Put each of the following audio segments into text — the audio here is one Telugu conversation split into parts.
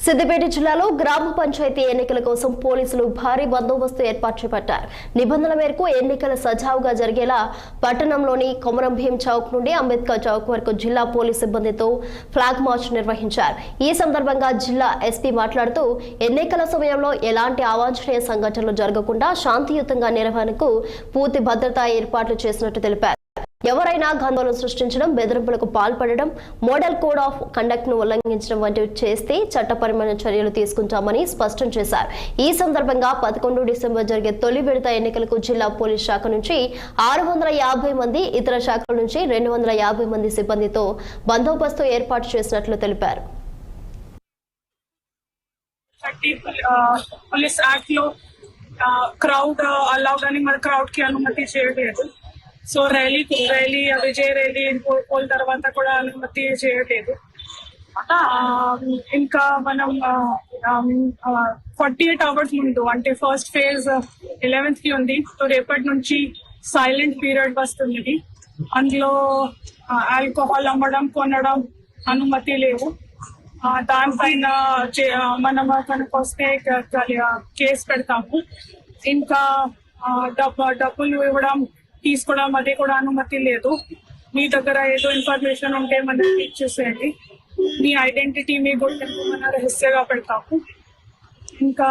సిద్దిపేట జిల్లాలో గ్రామ పంచాయతీ ఎన్నికల కోసం పోలీసులు భారీ బందోబస్తు ఏర్పాటు చేపట్టారు. నిబంధనల మేరకు ఎన్నికలు సజావుగా జరిగేలా పట్టణంలోని కొమరం భీం చౌక్ నుండి అంబేద్కర్ చౌక్ వరకు జిల్లా పోలీసు సిబ్బందితో ఫ్లాగ్ మార్చ్ నిర్వహించారు. ఈ సందర్భంగా జిల్లా ఎస్పీ మాట్లాడుతూ ఎన్నికల సమయంలో ఎలాంటి అవాంఛనీయ సంఘటనలు జరగకుండా శాంతియుతంగా నిర్వహణకు పూర్తి భద్రతా ఏర్పాట్లు చేసినట్టు తెలిపారు. ఎవరైనా గందరగోళం సృష్టించడం, బెదిరింపులకు పాల్పడడం, మోడల్ కోడ్ ఆఫ్ కండక్ట్ ను ఉల్లంఘించడం వంటివి చేస్తే చట్టపరమైన చర్యలు తీసుకుంటామని స్పష్టం చేశారు. ఈ సందర్భంగా 11 డిసెంబర్ జరిగే తొలి విడత ఎన్నికలకు జిల్లా పోలీస్ శాఖ నుంచి 650 మంది, ఇతర శాఖల నుంచి 250 మంది సిబ్బందితో బందోబస్తు ఏర్పాటు చేసినట్లు తెలిపారు. పోలీస్ యాక్ట్ లో క్రౌడ్ అలౌడ్ అని మన క్రౌడ్ కి అనుమతి చేయలేదు. సో ర్యాలీ విజయ ర్యాలీ పోల్ తర్వాత కూడా అనుమతి చేయలేదు. ఇంకా మనం 48 అవర్స్ ముందు అంటే ఫస్ట్ ఫేజ్ 11th కి ఉంది. సో రేపటి నుంచి సైలెంట్ పీరియడ్ వస్తుంది. అందులో ఆల్కహాల్ అమ్మడం, కొనడం అనుమతి లేవు. దానిపైన మనం కనుక వస్తే కేసు పెడతాము. ఇంకా డబ్బులు ఇవ్వడం, తీసుకోవడం అది కూడా అనుమతి లేదు. మీ దగ్గర ఏదో ఇన్ఫర్మేషన్ ఉంటే మనకి ఇచ్చేసేయండి. మీ ఐడెంటిటీ, మీ గుర్తింపు మన రహస్యంగా పెడతాము. ఇంకా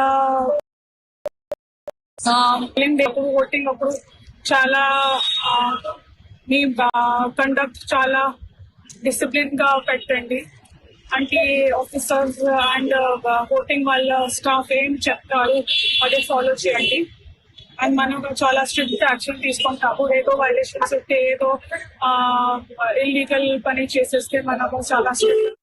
ఓటింగ్ అప్పుడు చాలా మీ కండక్ట్ చాలా డిసిప్లిన్ గా పెట్టండి. అంటే ఆఫీసర్స్ అండ్ ఓటింగ్ వాళ్ళ స్టాఫ్ ఏం చెప్తారు అదే ఫాలో చేయండి. అండ్ మనం చాలా స్ట్రిక్ట్ యాక్షన్ తీసుకుంటాము. ఏదో వైలేషన్స్ ఉంటే, ఏదో ఇల్లీగల్ పని చేసేస్తే మనం చాలా స్ట్రిక్ట్